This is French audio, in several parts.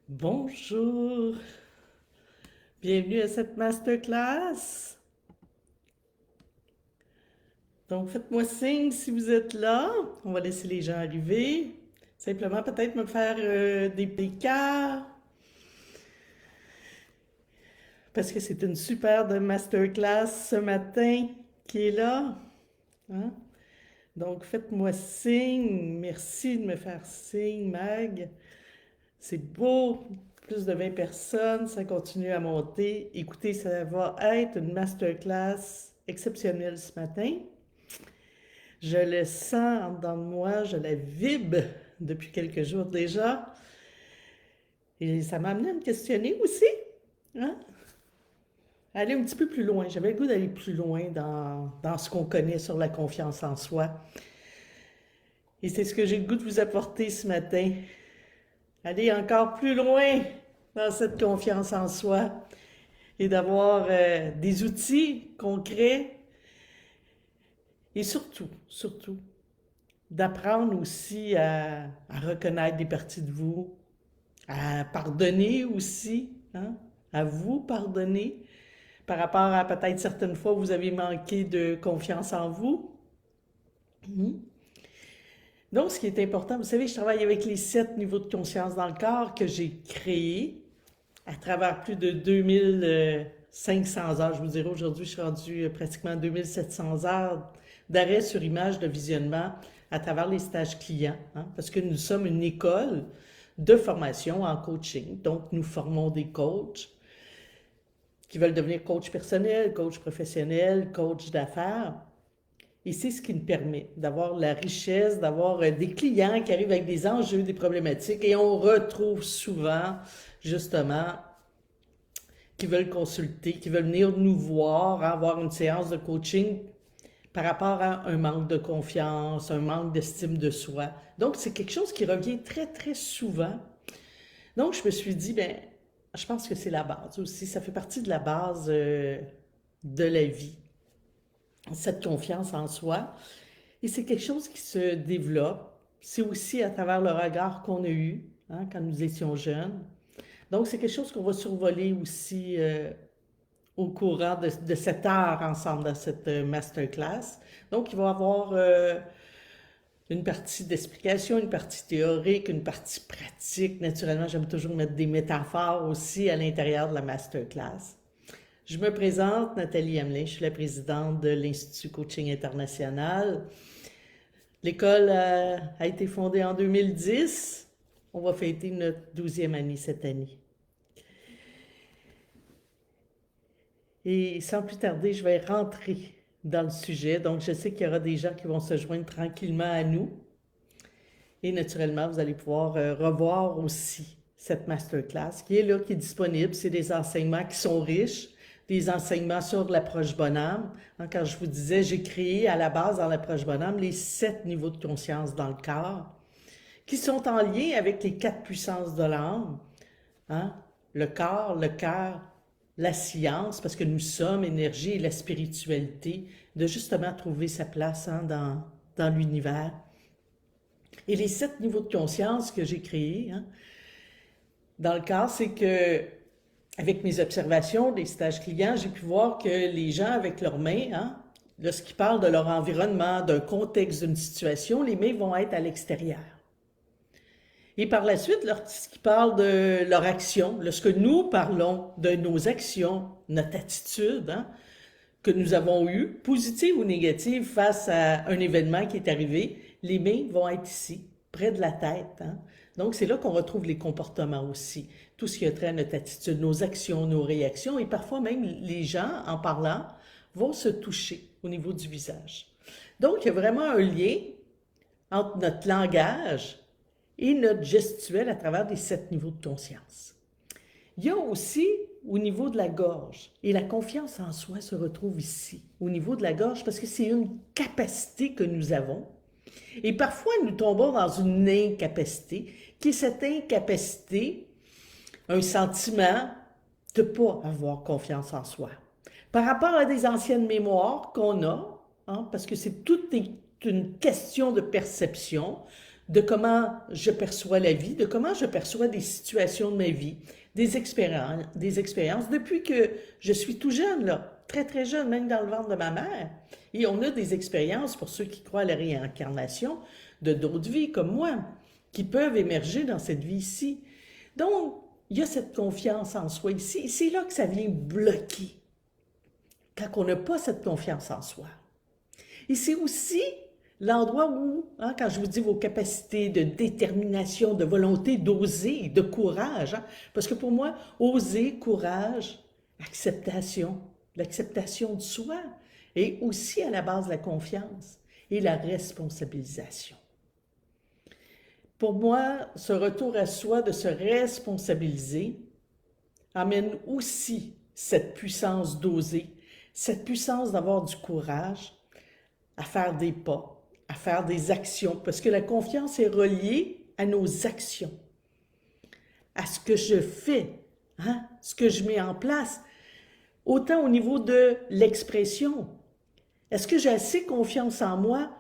Bonjour, bienvenue à cette masterclass. Donc faites-moi signe si vous êtes là. On va laisser les gens arriver. Simplement peut-être me faire des petits cas parce que c'est une super de masterclass ce matin qui est là, hein? Donc faites-moi signe. Merci de me faire signe, Mag. C'est beau. Plus de 20 personnes, ça continue à monter. Écoutez, ça va être une masterclass exceptionnelle ce matin. Je le sens en dedans de moi, je la vibre depuis quelques jours déjà. Et ça m'a amené à me questionner aussi, hein? Aller un petit peu plus loin. J'avais le goût d'aller plus loin dans ce qu'on connaît sur la confiance en soi. Et c'est ce que j'ai le goût de vous apporter ce matin. Aller encore plus loin dans cette confiance en soi et d'avoir des outils concrets et surtout, d'apprendre aussi à reconnaître des parties de vous, à pardonner aussi, hein, à vous pardonner par rapport à peut-être certaines fois où vous avez manqué de confiance en vous. Mhm. Donc, ce qui est important, vous savez, je travaille avec les 7 niveaux de conscience dans le corps que j'ai créés à travers plus de 2500 heures. Je vous dirais, aujourd'hui, je suis rendue pratiquement 2700 heures d'arrêt sur image de visionnement à travers les stages clients, hein, parce que nous sommes une école de formation en coaching. Donc, nous formons des coachs qui veulent devenir coach personnel, coach professionnel, coach d'affaires. Et c'est ce qui nous permet d'avoir la richesse, d'avoir des clients qui arrivent avec des enjeux, des problématiques, et on retrouve souvent, justement, qui veulent consulter, qui veulent venir nous voir, avoir une séance de coaching par rapport à un manque de confiance, un manque d'estime de soi. Donc, c'est quelque chose qui revient très, très souvent. Donc, je me suis dit, ben, je pense que c'est la base aussi. Ça fait partie de la base de la vie, cette confiance en soi. Et c'est quelque chose qui se développe. C'est aussi à travers le regard qu'on a eu, hein, quand nous étions jeunes. Donc, c'est quelque chose qu'on va survoler aussi au courant de cette heure ensemble dans cette masterclass. Donc, il va y avoir une partie d'explication, une partie théorique, une partie pratique. Naturellement, j'aime toujours mettre des métaphores aussi à l'intérieur de la masterclass. Je me présente, Nathalie Hamelin, je suis la présidente de l'Institut Coaching International. L'école a été fondée en 2010. On va fêter notre 12e année cette année. Et sans plus tarder, je vais rentrer dans le sujet. Donc, je sais qu'il y aura des gens qui vont se joindre tranquillement à nous. Et naturellement, vous allez pouvoir revoir aussi cette masterclass qui est là, qui est disponible. C'est des enseignements qui sont riches, des enseignements sur l'approche bonhomme. Hein, quand je vous disais, j'ai créé à la base dans l'approche bonhomme les 7 niveaux de conscience dans le corps qui sont en lien avec les 4 puissances de l'âme. Hein? Le corps, le cœur, la science, parce que nous sommes énergie et la spiritualité, de justement trouver sa place, hein, dans l'univers. Et les 7 niveaux de conscience que j'ai créés, hein, dans le cas, c'est que avec mes observations des stages clients, j'ai pu voir que les gens avec leurs mains, hein, lorsqu'ils parlent de leur environnement, d'un contexte, d'une situation, les mains vont être à l'extérieur. Et par la suite, lorsqu'ils parlent de leur action, lorsque nous parlons de nos actions, notre attitude, hein, que nous avons eue, positive ou négative, face à un événement qui est arrivé, les mains vont être ici, près de la tête, hein. Donc, c'est là qu'on retrouve les comportements aussi. Tout ce qui a trait à notre attitude, nos actions, nos réactions, et parfois même les gens, en parlant, vont se toucher au niveau du visage. Donc, il y a vraiment un lien entre notre langage et notre gestuelle à travers les 7 niveaux de conscience. Il y a aussi au niveau de la gorge, et la confiance en soi se retrouve ici, au niveau de la gorge, parce que c'est une capacité que nous avons. Et parfois, nous tombons dans une incapacité, qui est cette incapacité, un sentiment de ne pas avoir confiance en soi. Par rapport à des anciennes mémoires qu'on a, hein, parce que c'est toute une question de perception, de comment je perçois la vie, de comment je perçois des situations de ma vie, des expériences depuis que je suis tout jeune, là, très très jeune, même dans le ventre de ma mère. Et on a des expériences, pour ceux qui croient à la réincarnation, de d'autres vies comme moi, qui peuvent émerger dans cette vie-ci. Donc, il y a cette confiance en soi ici, et c'est là que ça vient bloquer, quand on n'a pas cette confiance en soi. Et c'est aussi l'endroit où, hein, quand je vous dis vos capacités de détermination, de volonté, d'oser, de courage, hein, parce que pour moi, oser, courage, acceptation, l'acceptation de soi, est aussi à la base de la confiance et la responsabilisation. Pour moi, ce retour à soi, de se responsabiliser, amène aussi cette puissance d'oser, cette puissance d'avoir du courage à faire des pas, à faire des actions, parce que la confiance est reliée à nos actions, à ce que je fais, hein, ce que je mets en place, autant au niveau de l'expression. Est-ce que j'ai assez confiance en moi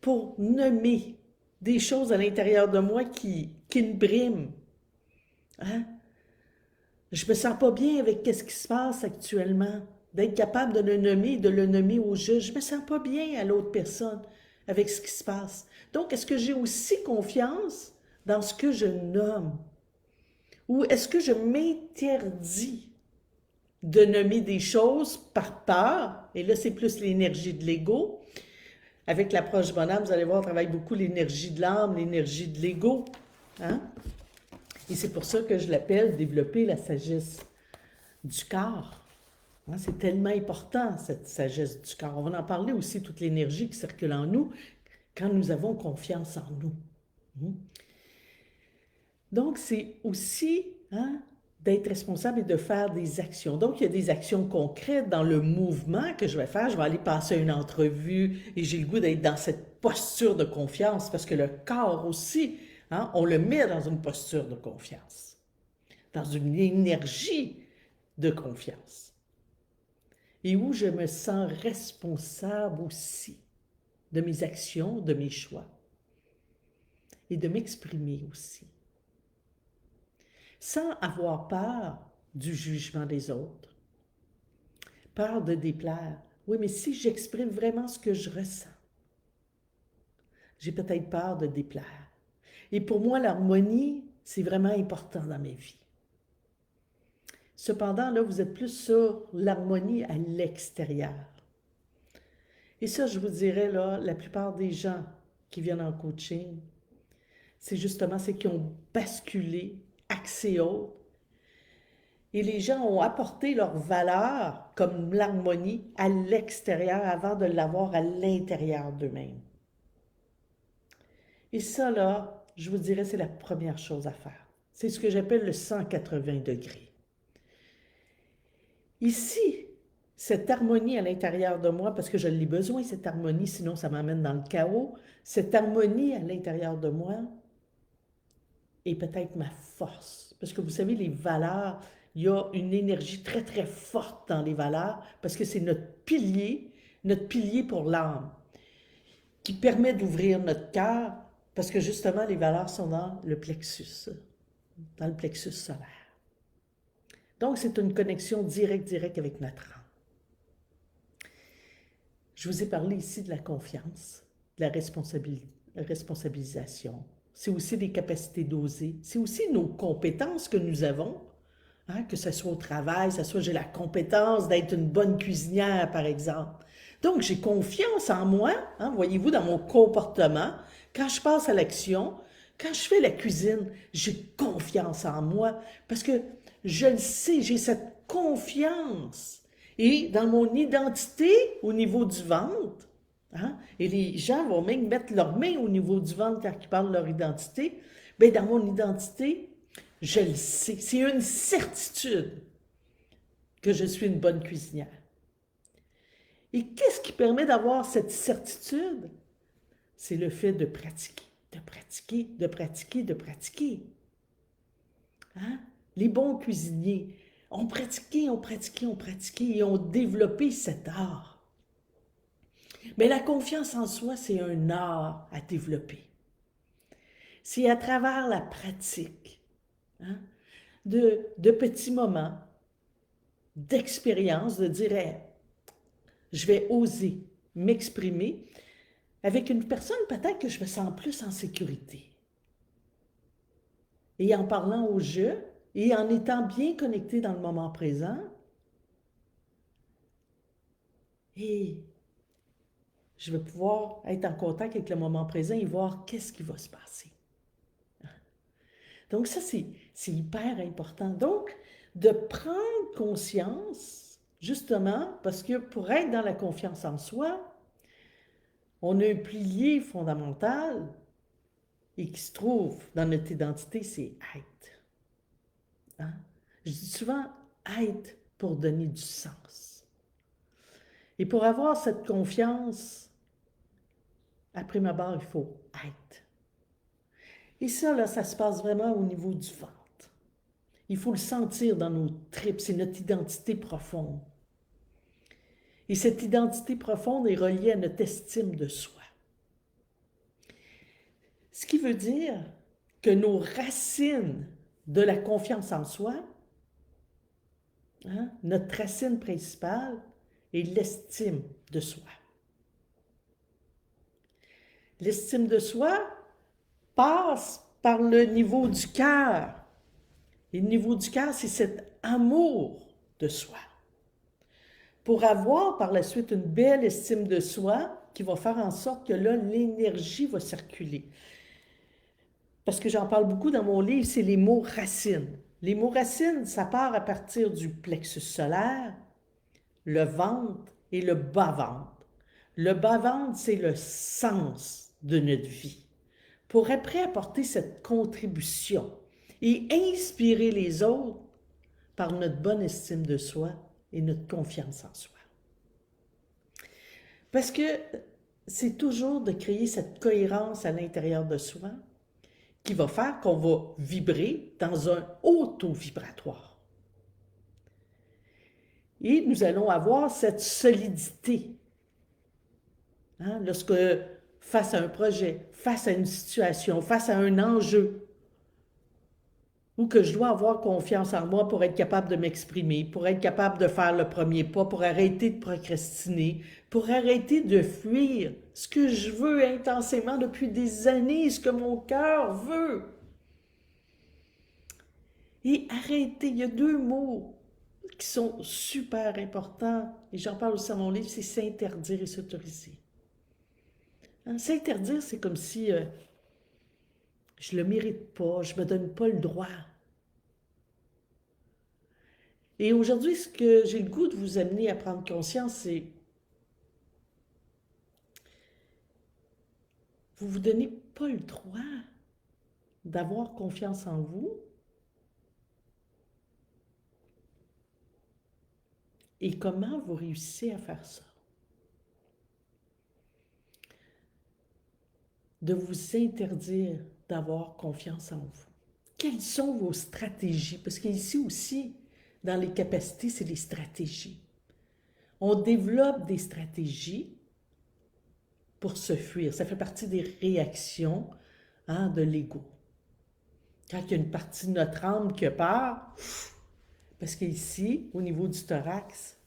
pour nommer des choses à l'intérieur de moi qui me briment? Hein? Je me sens pas bien avec ce qui se passe actuellement. D'être capable de le nommer au juge. Je me sens pas bien à l'autre personne avec ce qui se passe. Donc, est-ce que j'ai aussi confiance dans ce que je nomme? Ou est-ce que je m'interdis de nommer des choses par peur? Et là, c'est plus l'énergie de l'ego. Avec l'approche bonhomme, vous allez voir, on travaille beaucoup l'énergie de l'âme, l'énergie de l'ego. Hein? Et c'est pour ça que je l'appelle développer la sagesse du corps. Hein, c'est tellement important, cette sagesse du corps. On va en parler aussi, toute l'énergie qui circule en nous quand nous avons confiance en nous. Donc, c'est aussi, hein, d'être responsable et de faire des actions. Donc, il y a des actions concrètes dans le mouvement que je vais faire. Je vais aller passer une entrevue et j'ai le goût d'être dans cette posture de confiance parce que le corps aussi, hein, on le met dans une posture de confiance, dans une énergie de confiance. Et où je me sens responsable aussi de mes actions, de mes choix et de m'exprimer aussi. Sans avoir peur du jugement des autres, peur de déplaire. Oui, mais si j'exprime vraiment ce que je ressens, j'ai peut-être peur de déplaire. Et pour moi, l'harmonie, c'est vraiment important dans mes vies. Cependant, là, vous êtes plus sur l'harmonie à l'extérieur. Et ça, je vous dirais, là, la plupart des gens qui viennent en coaching, c'est justement ceux qui ont basculé, axé haut. Et les gens ont apporté leur valeur, comme l'harmonie, à l'extérieur avant de l'avoir à l'intérieur d'eux-mêmes. Et ça, là, je vous dirais, c'est la première chose à faire. C'est ce que j'appelle le 180 degrés. Ici, cette harmonie à l'intérieur de moi, parce que je l'ai besoin, cette harmonie, sinon ça m'amène dans le chaos, cette harmonie à l'intérieur de moi est peut-être ma force. Parce que vous savez, les valeurs, il y a une énergie très, très forte dans les valeurs, parce que c'est notre pilier pour l'âme, qui permet d'ouvrir notre cœur, parce que justement, les valeurs sont dans le plexus solaire. Donc, c'est une connexion directe avec notre âme. Je vous ai parlé ici de la confiance, de la responsabilisation. C'est aussi des capacités d'oser. C'est aussi nos compétences que nous avons, hein, que ce soit au travail, que ce soit j'ai la compétence d'être une bonne cuisinière, par exemple. Donc, j'ai confiance en moi, hein, voyez-vous, dans mon comportement. Quand je passe à l'action, quand je fais la cuisine, j'ai confiance en moi parce que je le sais, j'ai cette confiance. Et dans mon identité, au niveau du ventre, hein, et les gens vont même mettre leurs mains au niveau du ventre quand ils parlent de leur identité, bien, dans mon identité, je le sais. C'est une certitude que je suis une bonne cuisinière. Et qu'est-ce qui permet d'avoir cette certitude? C'est le fait de pratiquer, de pratiquer, de pratiquer, de pratiquer. Hein? Les bons cuisiniers ont pratiqué, ont pratiqué, ont pratiqué et ont développé cet art. Mais la confiance en soi, c'est un art à développer. c'est à travers la pratique, hein, de petits moments d'expérience, de dire hey, je vais oser m'exprimer avec une personne peut-être que je me sens plus en sécurité. Et en parlant au jeu et en étant bien connecté dans le moment présent, et je vais pouvoir être en contact avec le moment présent et voir qu'est-ce qui va se passer. Donc ça, c'est hyper important. Donc, de prendre conscience, justement, parce que pour être dans la confiance en soi, on a un pilier fondamental et qui se trouve dans notre identité, c'est être. Hein? Je dis souvent être pour donner du sens. Et pour avoir cette confiance, à prime abord, il faut être. Et ça, là, ça se passe vraiment au niveau du ventre. Il faut le sentir dans nos tripes, c'est notre identité profonde. Et cette identité profonde est reliée à notre estime de soi. Ce qui veut dire que nos racines de la confiance en soi, hein, notre racine principale est l'estime de soi. L'estime de soi passe par le niveau du cœur. Et le niveau du cœur, c'est cet amour de soi. Pour avoir par la suite une belle estime de soi qui va faire en sorte que là, l'énergie va circuler. Parce que j'en parle beaucoup dans mon livre, c'est les mots racines. Les mots racines, ça part à partir du plexus solaire, le ventre et le bas-ventre. Le bas-ventre, c'est le sens de notre vie. Pour après apporter cette contribution et inspirer les autres par notre bonne estime de soi et notre confiance en soi. Parce que c'est toujours de créer cette cohérence à l'intérieur de soi qui va faire qu'on va vibrer dans un haut taux vibratoire. Et nous allons avoir cette solidité. Hein, lorsque, face à un projet, face à une situation, face à un enjeu, ou que je dois avoir confiance en moi pour être capable de m'exprimer, pour être capable de faire le premier pas, pour arrêter de procrastiner, pour arrêter de fuir ce que je veux intensément depuis des années, ce que mon cœur veut. Et arrêter, il y a deux mots qui sont super importants, et j'en parle aussi dans mon livre, c'est s'interdire et s'autoriser. Hein, s'interdire, c'est comme si je ne le mérite pas, je ne me donne pas le droit. Et aujourd'hui, ce que j'ai le goût de vous amener à prendre conscience, c'est vous ne vous donnez pas le droit d'avoir confiance en vous et comment vous réussissez à faire ça. De vous interdire d'avoir confiance en vous. Quelles sont vos stratégies? Parce qu'ici aussi, dans les capacités, c'est les stratégies. On développe des stratégies pour se fuir. Ça fait partie des réactions de l'ego. Quand il y a une partie de notre âme qui a peur, parce qu'ici, au niveau du thorax,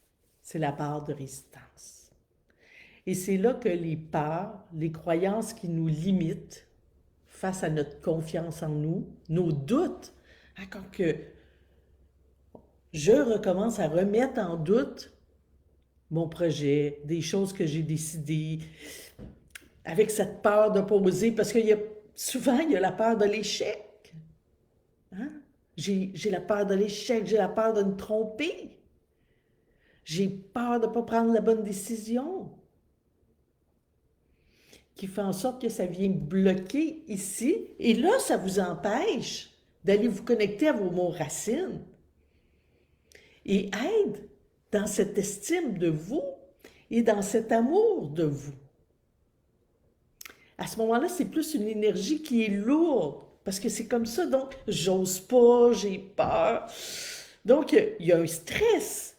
c'est la barre de résistance. Et c'est là que les peurs, les croyances qui nous limitent face à notre confiance en nous, nos doutes, quand que je recommence à remettre en doute mon projet, des choses que j'ai décidées, avec cette peur d'opposer, parce qu'il y a souvent, il y a la peur de l'échec. Hein? J'ai la peur de l'échec, j'ai la peur de me tromper. J'ai peur de ne pas prendre la bonne décision. Qui fait en sorte que ça vient bloquer ici. Et là, ça vous empêche d'aller vous connecter à vos mots racines. Et aide dans cette estime de vous et dans cet amour de vous. À ce moment-là, c'est plus une énergie qui est lourde. Parce que c'est comme ça, donc j'ose pas, j'ai peur. Donc, il y a un stress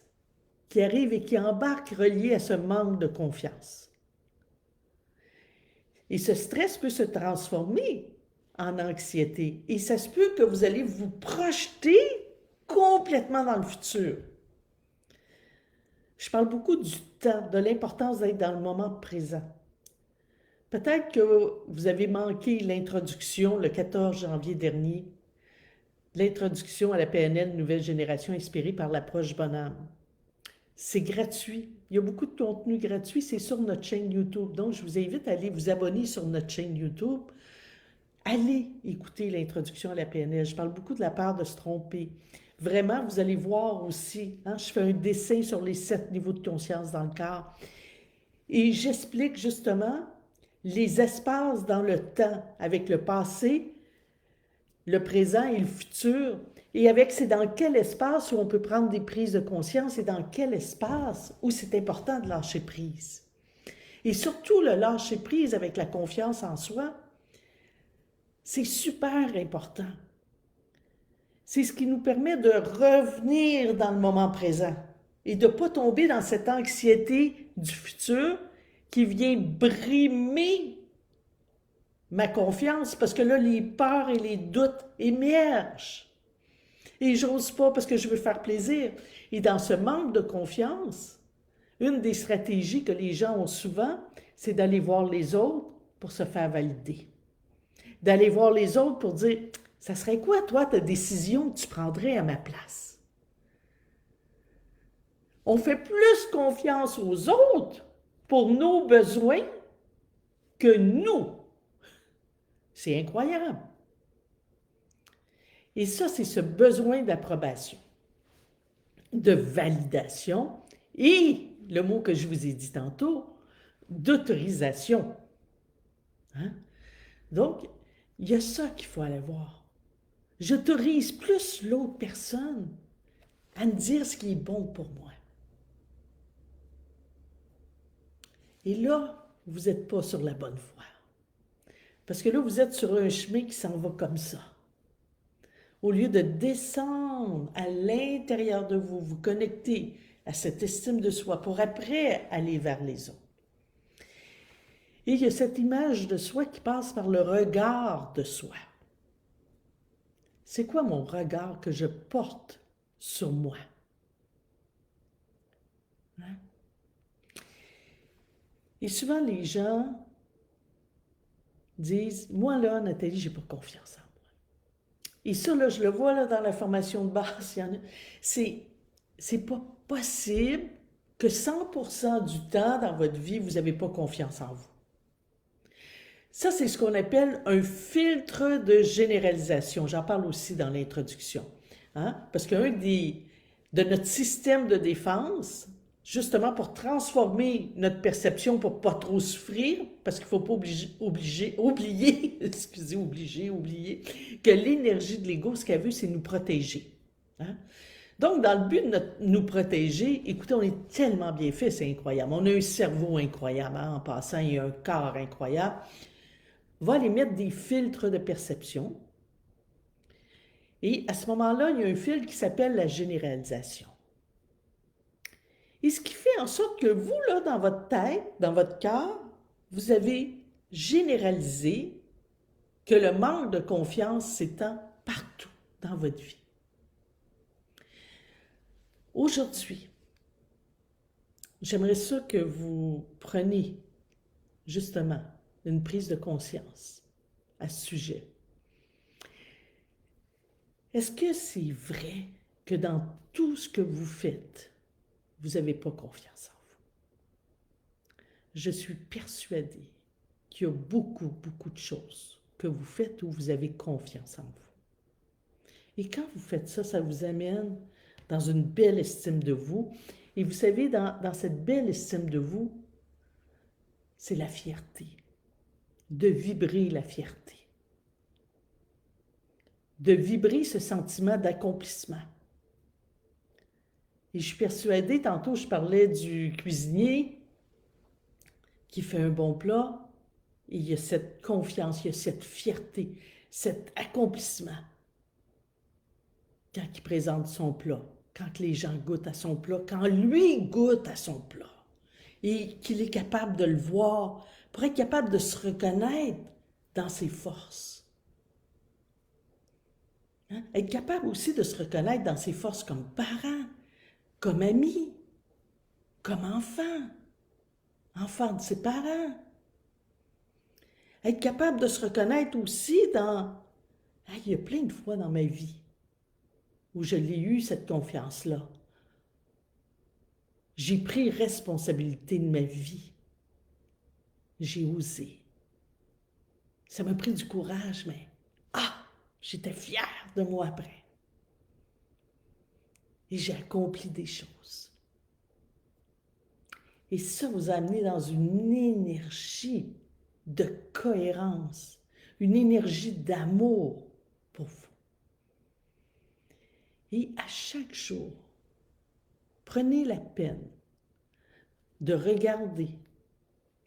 qui arrive et qui embarque relié à ce manque de confiance. Et ce stress peut se transformer en anxiété. Et ça se peut que vous allez vous projeter complètement dans le futur. Je parle beaucoup du temps, de l'importance d'être dans le moment présent. Peut-être que vous avez manqué l'introduction le 14 janvier dernier, l'introduction à la PNL Nouvelle Génération inspirée par l'approche Bonhomme. C'est gratuit. Il y a beaucoup de contenu gratuit, c'est sur notre chaîne YouTube. Donc, je vous invite à aller vous abonner sur notre chaîne YouTube. Allez écouter l'introduction à la PNL. Je parle beaucoup de la peur de se tromper. Vraiment, vous allez voir aussi, je fais un dessin sur les 7 niveaux de conscience dans le corps. Et j'explique justement les espaces dans le temps avec le passé, le présent et le futur. Et avec c'est dans quel espace où on peut prendre des prises de conscience et dans quel espace où c'est important de lâcher prise. Et surtout le lâcher prise avec la confiance en soi, c'est super important. C'est ce qui nous permet de revenir dans le moment présent et de ne pas tomber dans cette anxiété du futur qui vient brimer ma confiance parce que là, les peurs et les doutes émergent. Et j'ose pas parce que je veux faire plaisir. Et dans ce manque de confiance, une des stratégies que les gens ont souvent, c'est d'aller voir les autres pour se faire valider. D'aller voir les autres pour dire, ça serait quoi, toi, ta décision que tu prendrais à ma place? On fait plus confiance aux autres pour nos besoins que nous. C'est incroyable. Et ça, c'est ce besoin d'approbation, de validation et, le mot que je vous ai dit tantôt, d'autorisation. Donc, il y a ça qu'il faut aller voir. J'autorise plus l'autre personne à me dire ce qui est bon pour moi. Et là, vous n'êtes pas sur la bonne voie. Parce que là, vous êtes sur un chemin qui s'en va comme ça. Au lieu de descendre à l'intérieur de vous, vous connecter à cette estime de soi pour après aller vers les autres. Et il y a cette image de soi qui passe par le regard de soi. C'est quoi mon regard que je porte sur moi? Et souvent, les gens disent, moi là, Nathalie, j'ai pas confiance en moi. Et ça, là, je le vois là, dans la formation de base, il y en a. C'est pas possible que 100% du temps dans votre vie, vous n'avez pas confiance en vous. Ça, c'est ce qu'on appelle un filtre de généralisation. J'en parle aussi dans l'introduction. Parce qu'un de notre système de défense, justement pour transformer notre perception pour ne pas trop souffrir, parce qu'il ne faut pas oublier que l'énergie de l'ego, ce qu'elle veut, c'est nous protéger. Donc, dans le but de nous protéger, écoutez, on est tellement bien fait, c'est incroyable. On a un cerveau incroyable, en passant, il y a un corps incroyable. On va aller mettre des filtres de perception. Et à ce moment-là, il y a un filtre qui s'appelle la généralisation. Et ce qui fait en sorte que vous, là, dans votre tête, dans votre cœur, vous avez généralisé que le manque de confiance s'étend partout dans votre vie. Aujourd'hui, j'aimerais ça que vous preniez justement une prise de conscience à ce sujet. Est-ce que c'est vrai que dans tout ce que vous faites, vous n'avez pas confiance en vous? Je suis persuadée qu'il y a beaucoup, beaucoup de choses que vous faites où vous avez confiance en vous. Et quand vous faites ça, ça vous amène dans une belle estime de vous. Et vous savez, dans cette belle estime de vous, c'est la fierté, de vibrer la fierté, de vibrer ce sentiment d'accomplissement. Et je suis persuadée, tantôt je parlais du cuisinier qui fait un bon plat, et il y a cette confiance, il y a cette fierté, cet accomplissement quand il présente son plat, quand les gens goûtent à son plat, quand lui goûte à son plat, et qu'il est capable de le voir, pour être capable de se reconnaître dans ses forces. Hein? Être capable aussi de se reconnaître dans ses forces comme parent, comme ami, comme enfant de ses parents. Être capable de se reconnaître aussi dans... Ah, il y a plein de fois dans ma vie où je l'ai eu, cette confiance-là. J'ai pris responsabilité de ma vie. J'ai osé. Ça m'a pris du courage, mais j'étais fière de moi après. Et j'ai accompli des choses. Et ça vous a amené dans une énergie de cohérence, une énergie d'amour pour vous. Et à chaque jour, prenez la peine de regarder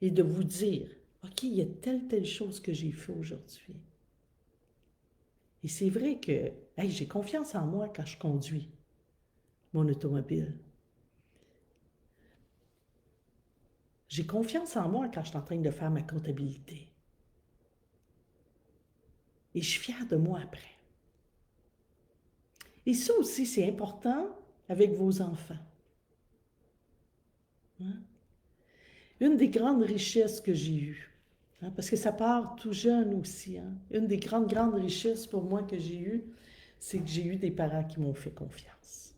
et de vous dire, OK, il y a telle chose que j'ai fait aujourd'hui. Et c'est vrai que j'ai confiance en moi quand je conduis mon automobile. J'ai confiance en moi quand je suis en train de faire ma comptabilité. Et je suis fière de moi après. Et ça aussi, c'est important avec vos enfants. Hein? Une des grandes richesses que j'ai eues, parce que ça part tout jeune aussi, une des grandes richesses pour moi que j'ai eues, c'est que j'ai eu des parents qui m'ont fait confiance.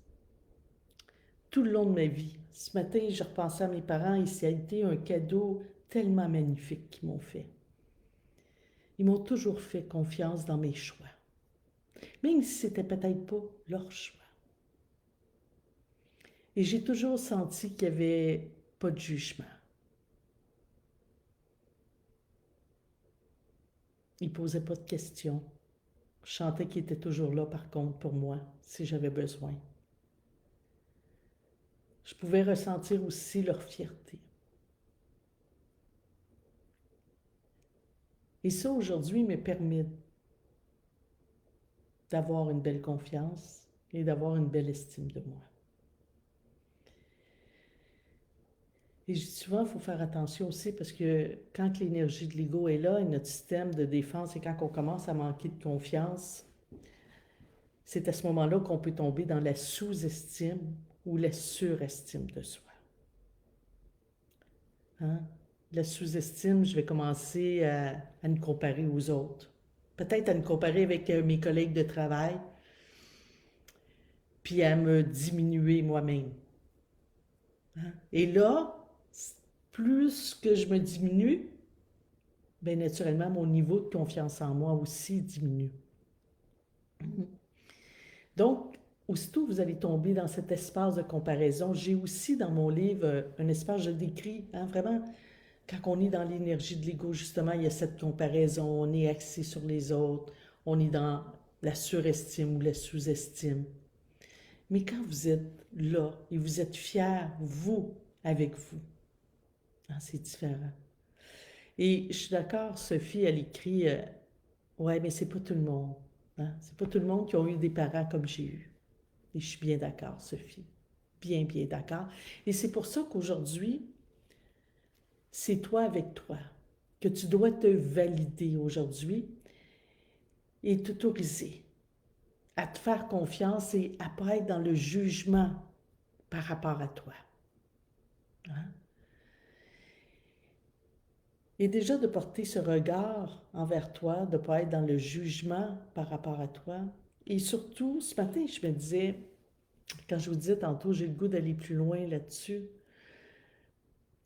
Tout le long de ma vie. Ce matin, je repensais à mes parents et ça a été un cadeau tellement magnifique qu'ils m'ont fait. Ils m'ont toujours fait confiance dans mes choix, même si c'était peut-être pas leur choix. Et j'ai toujours senti qu'il n'y avait pas de jugement. Ils ne posaient pas de questions. Je sentais qu'ils étaient toujours là, par contre, pour moi, si j'avais besoin. Je pouvais ressentir aussi leur fierté. Et ça, aujourd'hui, me permet d'avoir une belle confiance et d'avoir une belle estime de moi. Et je dis souvent, il faut faire attention aussi parce que quand l'énergie de l'ego est là et notre système de défense, et quand on commence à manquer de confiance, c'est à ce moment-là qu'on peut tomber dans la sous-estime ou la surestime de soi. Hein? La sous-estime, je vais commencer à me comparer aux autres. Peut-être à me comparer avec mes collègues de travail, puis à me diminuer moi-même. Hein? Et là, plus que je me diminue, bien naturellement, mon niveau de confiance en moi aussi diminue. Donc, aussitôt vous allez tomber dans cet espace de comparaison, j'ai aussi dans mon livre un espace, je décris, vraiment, quand on est dans l'énergie de l'ego, justement, il y a cette comparaison, on est axé sur les autres, on est dans la surestime ou la sous-estime. Mais quand vous êtes là et vous êtes fier, vous, avec vous, c'est différent. Et je suis d'accord, Sophie, elle écrit, ouais, mais c'est pas tout le monde. C'est pas tout le monde qui a eu des parents comme j'ai eu. Et je suis bien d'accord, Sophie. Bien, bien d'accord. Et c'est pour ça qu'aujourd'hui, c'est toi avec toi, que tu dois te valider aujourd'hui et t'autoriser à te faire confiance et à ne pas être dans le jugement par rapport à toi. Hein? Et déjà de porter ce regard envers toi, de ne pas être dans le jugement par rapport à toi. Et surtout, ce matin, je me disais, quand je vous disais tantôt, j'ai le goût d'aller plus loin là-dessus,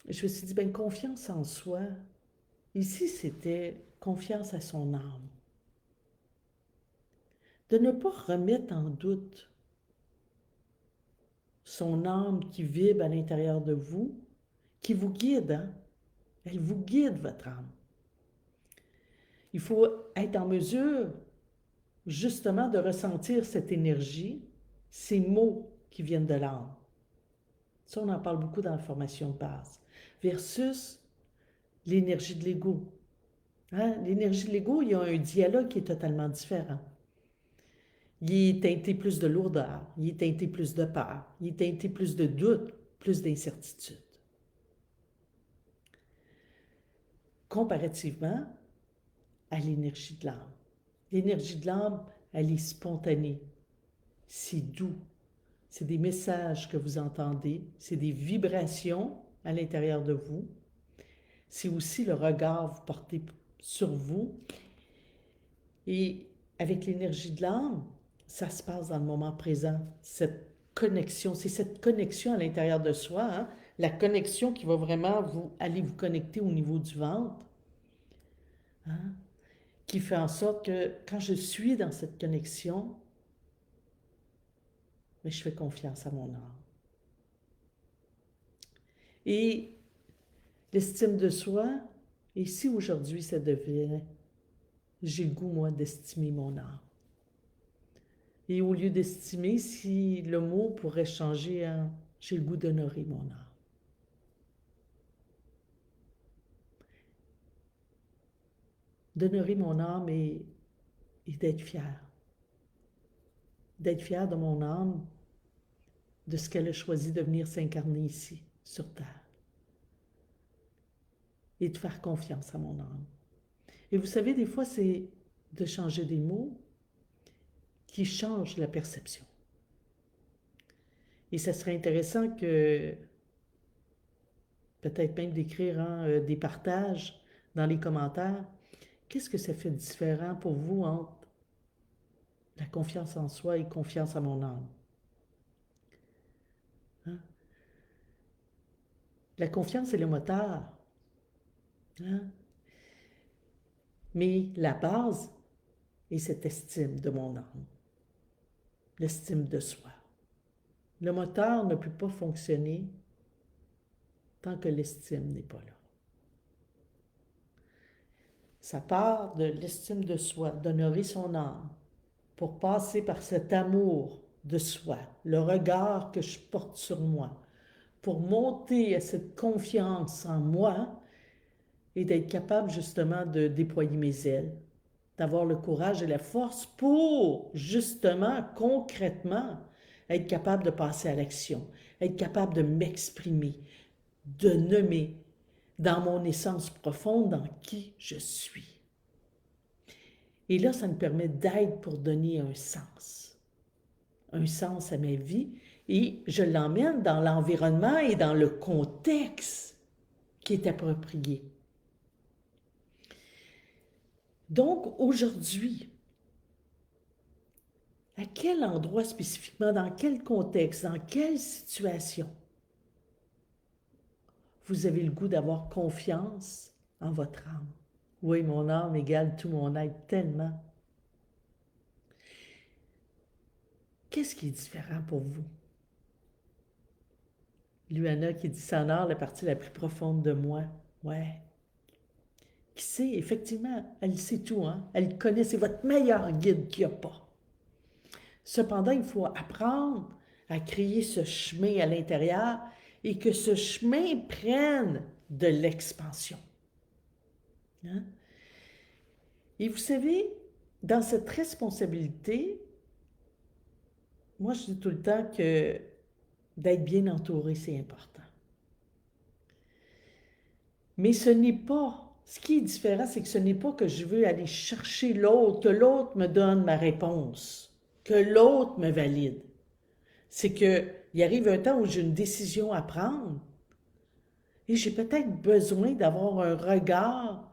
je me suis dit, bien, confiance en soi. Ici, c'était confiance à son âme. De ne pas remettre en doute son âme qui vibre à l'intérieur de vous, qui vous guide. Hein? Elle vous guide, votre âme. Il faut être en mesure, justement, de ressentir cette énergie, ces mots qui viennent de l'âme. Ça, on en parle beaucoup dans la formation de base. Versus l'énergie de l'ego. Hein? L'énergie de l'ego, il y a un dialogue qui est totalement différent. Il est teinté plus de lourdeur, il est teinté plus de peur, il est teinté plus de doute, plus d'incertitude. Comparativement à l'énergie de l'âme. L'énergie de l'âme, elle est spontanée. C'est doux. C'est des messages que vous entendez. C'est des vibrations à l'intérieur de vous. C'est aussi le regard que vous portez sur vous. Et avec l'énergie de l'âme, ça se passe dans le moment présent. Cette connexion, c'est cette connexion à l'intérieur de soi, hein, la connexion qui va vraiment aller vous connecter au niveau du ventre, hein, qui fait en sorte que quand je suis dans cette connexion, mais je fais confiance à mon âme. Et l'estime de soi, et si aujourd'hui ça devient, j'ai le goût, moi, d'estimer mon âme. Et au lieu d'estimer, si le mot pourrait changer en j'ai le goût d'honorer mon âme. D'honorer mon âme et d'être fier. D'être fier de mon âme, de ce qu'elle a choisi de venir s'incarner ici, sur Terre. Et de faire confiance à mon âme. Et vous savez, des fois, c'est de changer des mots qui changent la perception. Et ça serait intéressant que, peut-être même d'écrire des partages dans les commentaires. Qu'est-ce que ça fait de différent pour vous entre la confiance en soi et confiance à mon âme? Hein? La confiance est le moteur. Hein? Mais la base est cette estime de mon âme, l'estime de soi. Le moteur ne peut pas fonctionner tant que l'estime n'est pas là. Ça part de l'estime de soi, d'honorer son âme, pour passer par cet amour de soi, le regard que je porte sur moi, pour monter à cette confiance en moi et d'être capable justement de déployer mes ailes, d'avoir le courage et la force pour justement, concrètement, être capable de passer à l'action, être capable de m'exprimer, de nommer dans mon essence profonde dans qui je suis. Et là, ça me permet d'être pour donner un sens à ma vie, et je l'emmène dans l'environnement et dans le contexte qui est approprié. Donc, aujourd'hui, à quel endroit spécifiquement, dans quel contexte, dans quelle situation, vous avez le goût d'avoir confiance en votre âme? Oui, mon âme égale tout mon être tellement. Qu'est-ce qui est différent pour vous? Luana qui dit ça honore la partie la plus profonde de moi. Ouais. Qui sait, effectivement, elle sait tout, hein? Elle connaît, c'est votre meilleur guide qu'il n'y a pas. Cependant, il faut apprendre à créer ce chemin à l'intérieur et que ce chemin prenne de l'expansion. Hein? Et vous savez, dans cette responsabilité, moi je dis tout le temps que d'être bien entouré, c'est important. Mais ce n'est pas, ce qui est différent, c'est que ce n'est pas que je veux aller chercher l'autre, que l'autre me donne ma réponse, que l'autre me valide. C'est qu'il arrive un temps où j'ai une décision à prendre et j'ai peut-être besoin d'avoir un regard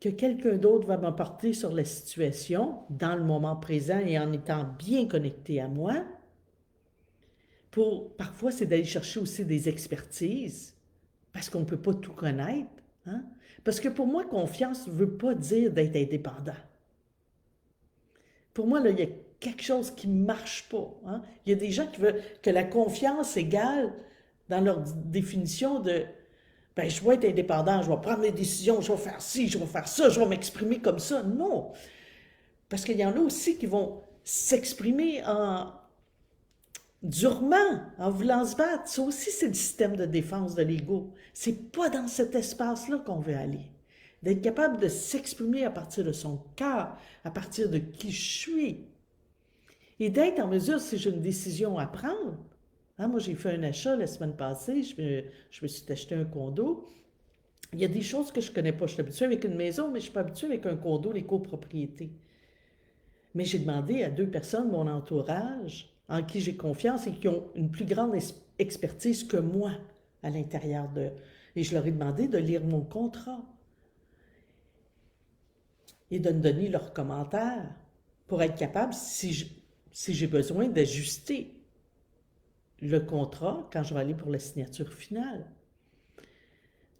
que quelqu'un d'autre va m'apporter sur la situation dans le moment présent et en étant bien connecté à moi. Parfois, c'est d'aller chercher aussi des expertises parce qu'on ne peut pas tout connaître. Hein? Parce que pour moi, confiance ne veut pas dire d'être indépendant. Pour moi, là, il y a quelque chose qui ne marche pas. Hein? Il y a des gens qui veulent que la confiance égale, dans leur définition de ben, je vais être indépendant, je vais prendre mes décisions, je vais faire ci, je vais faire ça, je vais m'exprimer comme ça. Non. Parce qu'il y en a aussi qui vont s'exprimer durement, en voulant se battre. Ça aussi, c'est le système de défense de l'ego. C'est pas dans cet espace-là qu'on veut aller. D'être capable de s'exprimer à partir de son cœur, à partir de qui je suis. Et d'être en mesure, si j'ai une décision à prendre. Hein, moi, j'ai fait un achat la semaine passée, je me suis acheté un condo. Il y a des choses que je ne connais pas. Je suis habituée avec une maison, mais je ne suis pas habituée avec un condo, les copropriétés. Mais j'ai demandé à 2 personnes de mon entourage, en qui j'ai confiance et qui ont une plus grande expertise que moi à l'intérieur de... Et je leur ai demandé de lire mon contrat et de me donner leurs commentaires pour être capable, si j'ai besoin, d'ajuster le contrat quand je vais aller pour la signature finale.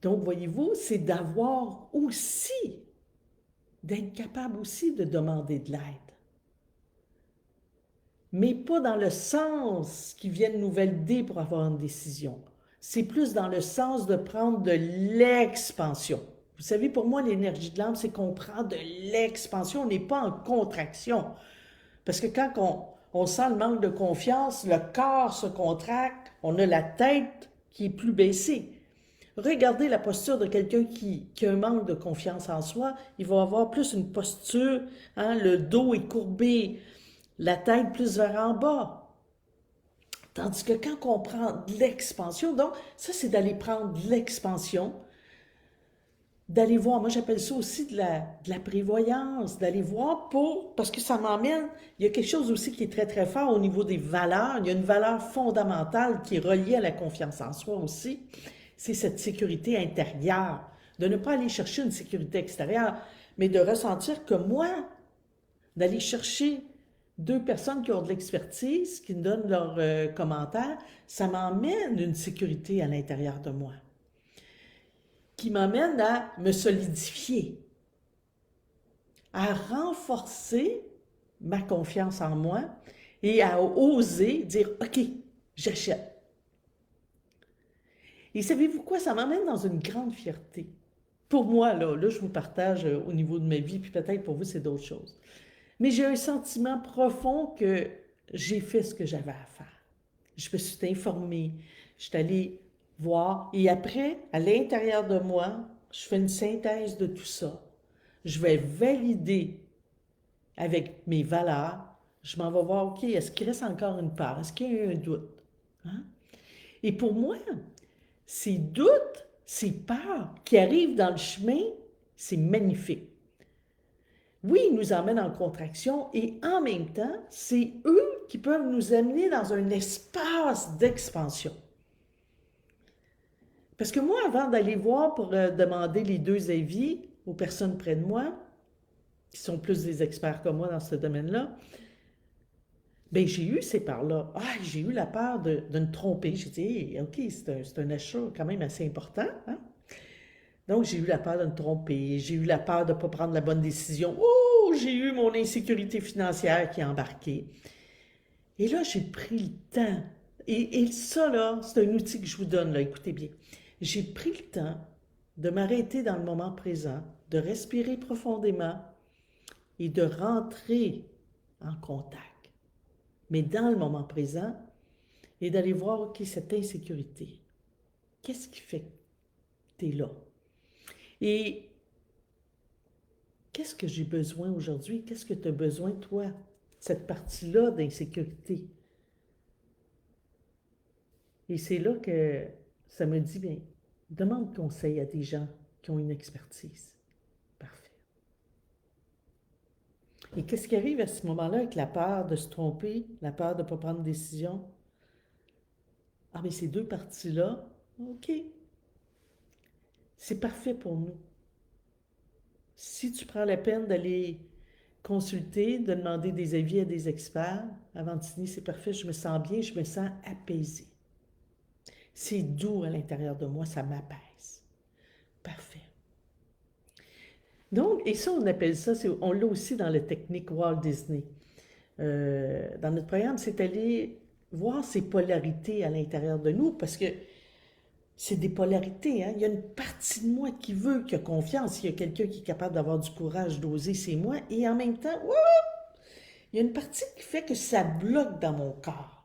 Donc, voyez-vous, c'est d'avoir aussi, d'être capable aussi de demander de l'aide. Mais pas dans le sens qu'ils viennent nous valider pour avoir une décision. C'est plus dans le sens de prendre de l'expansion. Vous savez, pour moi, l'énergie de l'âme, c'est qu'on prend de l'expansion, on n'est pas en contraction. Parce que quand on sent le manque de confiance, le corps se contracte, on a la tête qui est plus baissée. Regardez la posture de quelqu'un qui a un manque de confiance en soi, il va avoir plus une posture, hein, le dos est courbé, la tête plus vers en bas. Tandis que quand on prend de l'expansion, donc ça c'est d'aller prendre de l'expansion, d'aller voir, moi j'appelle ça aussi de la prévoyance, d'aller voir parce que ça m'emmène, il y a quelque chose aussi qui est très très fort au niveau des valeurs, il y a une valeur fondamentale qui est reliée à la confiance en soi aussi, c'est cette sécurité intérieure, de ne pas aller chercher une sécurité extérieure, mais de ressentir que moi, d'aller chercher 2 personnes qui ont de l'expertise, qui me donnent leurs commentaires, ça m'emmène une sécurité à l'intérieur de moi, qui m'emmène à me solidifier, à renforcer ma confiance en moi et à oser dire « OK, j'achète ». Et savez-vous quoi? Ça m'emmène dans une grande fierté. Pour moi, là je vous partage au niveau de ma vie, puis peut-être pour vous, c'est d'autres choses. Mais j'ai un sentiment profond que j'ai fait ce que j'avais à faire. Je me suis informée, je suis allée voir, et après, à l'intérieur de moi, je fais une synthèse de tout ça. Je vais valider avec mes valeurs, je m'en vais voir, OK, est-ce qu'il reste encore une part? Est-ce qu'il y a eu un doute? Hein? Et pour moi, ces doutes, ces peurs qui arrivent dans le chemin, c'est magnifique. Oui, ils nous emmènent en contraction et en même temps, c'est eux qui peuvent nous amener dans un espace d'expansion. Parce que moi, avant d'aller voir pour demander les 2 avis aux personnes près de moi, qui sont plus des experts que moi dans ce domaine-là, bien, j'ai eu ces peurs-là. Ah, j'ai eu la peur de me tromper. J'ai dit, hey, OK, c'est un achat quand même assez important. Hein? Donc, j'ai eu la peur de me tromper. J'ai eu la peur de ne pas prendre la bonne décision. Oh, j'ai eu mon insécurité financière qui est embarquée. Et là, j'ai pris le temps. Et ça, là, c'est un outil que je vous donne, là, écoutez bien. J'ai pris le temps de m'arrêter dans le moment présent, de respirer profondément et de rentrer en contact. Mais dans le moment présent, et d'aller voir, OK, cette insécurité, qu'est-ce qui fait que tu es là? Et qu'est-ce que j'ai besoin aujourd'hui? Qu'est-ce que tu as besoin, toi, cette partie-là d'insécurité? Et c'est là que ça me dit, bien, demande conseil à des gens qui ont une expertise. Parfait. Et qu'est-ce qui arrive à ce moment-là avec la peur de se tromper, la peur de ne pas prendre de décision? Ah, mais ces 2 parties-là, OK, c'est parfait pour nous. Si tu prends la peine d'aller consulter, de demander des avis à des experts, avant de signer, c'est parfait, je me sens bien, je me sens apaisée. C'est doux à l'intérieur de moi, ça m'apaise. Parfait. Donc, et ça, on appelle ça, on l'a aussi dans la technique Walt Disney. Dans notre programme, c'est aller voir ces polarités à l'intérieur de nous, parce que c'est des polarités. Hein? Il y a une partie de moi qui veut, qui a confiance. Il y a quelqu'un qui est capable d'avoir du courage, d'oser, c'est moi. Et en même temps, il y a une partie qui fait que ça bloque dans mon corps.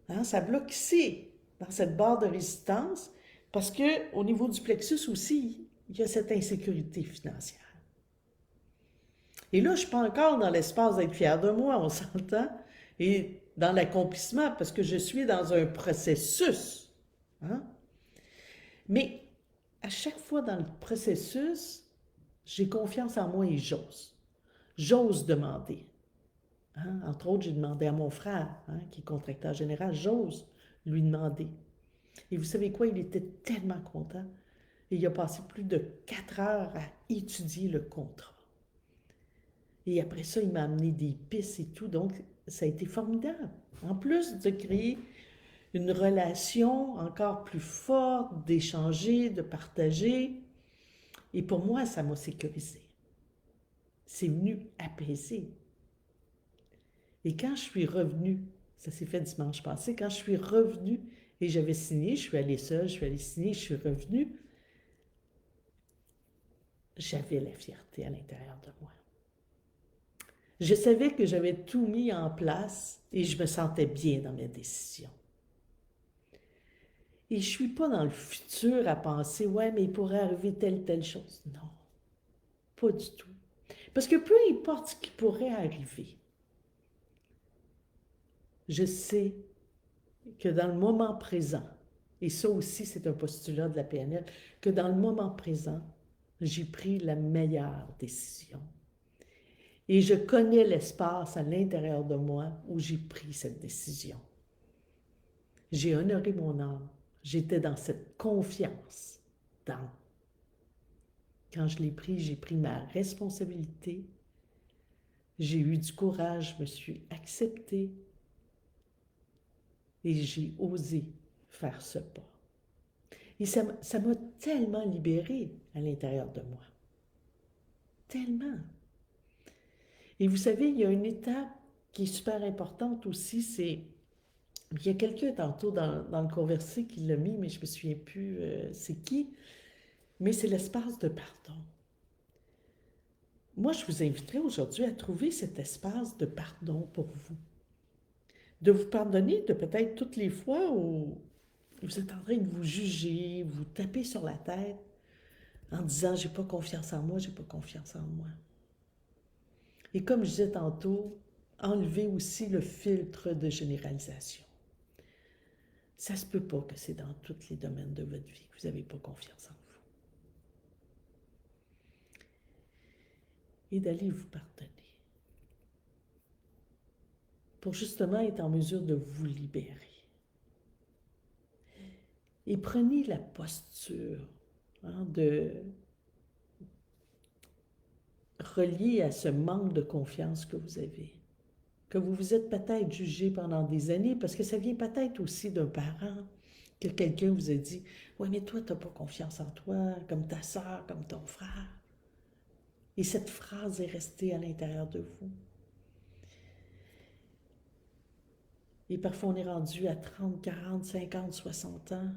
Hein? Ça bloque ici, dans cette barre de résistance, parce qu'au niveau du plexus aussi, il y a cette insécurité financière. Et là, je ne suis pas encore dans l'espace d'être fier de moi, on s'entend, et dans l'accomplissement, parce que je suis dans un processus. Hein? Mais à chaque fois dans le processus, j'ai confiance en moi et j'ose. J'ose demander. Hein? Entre autres, j'ai demandé à mon frère, hein, qui est contracteur général, j'ose lui demander. Et vous savez quoi? Il était tellement content. Et il a passé plus de 4 heures à étudier le contrat. Et après ça, il m'a amené des pistes et tout. Donc, ça a été formidable. En plus de créer une relation encore plus forte, d'échanger, de partager. Et pour moi, ça m'a sécurisé. C'est venu apaiser. Et quand je suis revenue, ça s'est fait dimanche passé, quand je suis revenue et j'avais signé, je suis allée seule, je suis allée signer, je suis revenue, j'avais la fierté à l'intérieur de moi. Je savais que j'avais tout mis en place et je me sentais bien dans mes décisions. Et je ne suis pas dans le futur à penser, ouais, mais il pourrait arriver telle chose. Non, pas du tout. Parce que peu importe ce qui pourrait arriver, je sais que dans le moment présent, et ça aussi c'est un postulat de la PNL, que dans le moment présent, j'ai pris la meilleure décision. Et je connais l'espace à l'intérieur de moi où j'ai pris cette décision. J'ai honoré mon âme. J'étais dans cette confiance. Quand je l'ai pris, j'ai pris ma responsabilité. J'ai eu du courage, je me suis acceptée et j'ai osé faire ce pas. Et ça m'a tellement libérée à l'intérieur de moi. Tellement. Et vous savez, il y a une étape qui est super importante aussi, c'est... Il y a quelqu'un tantôt dans le conversé qui l'a mis, mais je ne me souviens plus c'est qui, mais c'est l'espace de pardon. Moi, je vous inviterai aujourd'hui à trouver cet espace de pardon pour vous. De vous pardonner de peut-être toutes les fois où vous êtes en train de vous juger, vous tapez sur la tête en disant j'ai pas confiance en moi, j'ai pas confiance en moi. Et comme je disais tantôt, enlevez aussi le filtre de généralisation. Ça se peut pas que c'est dans tous les domaines de votre vie que vous n'avez pas confiance en vous. Et d'aller vous pardonner. Pour justement être en mesure de vous libérer. Et prenez la posture de relier à ce manque de confiance que vous avez. Que vous vous êtes peut-être jugé pendant des années, parce que ça vient peut-être aussi d'un parent, que quelqu'un vous a dit « Ouais, mais toi, tu n'as pas confiance en toi, comme ta soeur, comme ton frère. » Et cette phrase est restée à l'intérieur de vous. Et parfois, on est rendu à 30, 40, 50, 60 ans.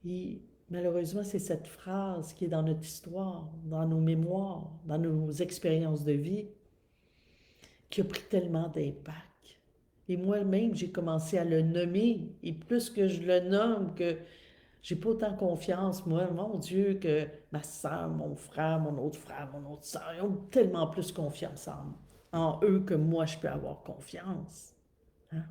Et malheureusement, c'est cette phrase qui est dans notre histoire, dans nos mémoires, dans nos expériences de vie, qui a pris tellement d'impact. Et moi-même, j'ai commencé à le nommer. Et plus que je le nomme, que j'ai pas autant confiance, moi, mon Dieu, que ma soeur, mon frère, mon autre soeur, ils ont tellement plus confiance en eux que moi, je peux avoir confiance. Hein?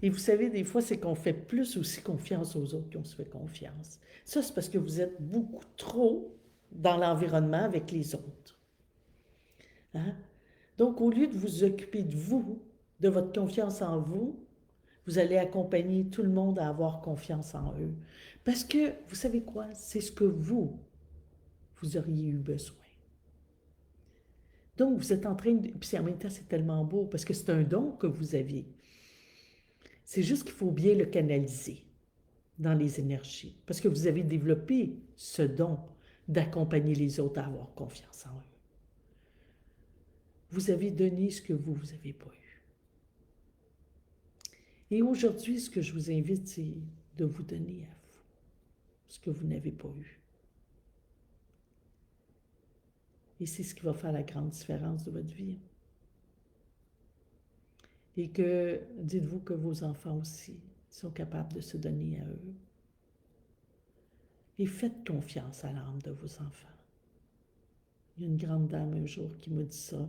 Et vous savez, des fois, c'est qu'on fait plus aussi confiance aux autres qu'on se fait confiance. Ça, c'est parce que vous êtes beaucoup trop dans l'environnement avec les autres. Hein? Donc, au lieu de vous occuper de vous, de votre confiance en vous, vous allez accompagner tout le monde à avoir confiance en eux. Parce que, vous savez quoi? C'est ce que vous auriez eu besoin. Donc, vous êtes en train de... Puis en même temps, c'est tellement beau parce que c'est un don que vous aviez. C'est juste qu'il faut bien le canaliser dans les énergies. Parce que vous avez développé ce don d'accompagner les autres à avoir confiance en eux. Vous avez donné ce que vous n'avez pas eu. Et aujourd'hui, ce que je vous invite, c'est de vous donner à vous ce que vous n'avez pas eu. Et c'est ce qui va faire la grande différence de votre vie. Et que, dites-vous que vos enfants aussi sont capables de se donner à eux. Et faites confiance à l'âme de vos enfants. Il y a une grande dame un jour qui m'a dit ça,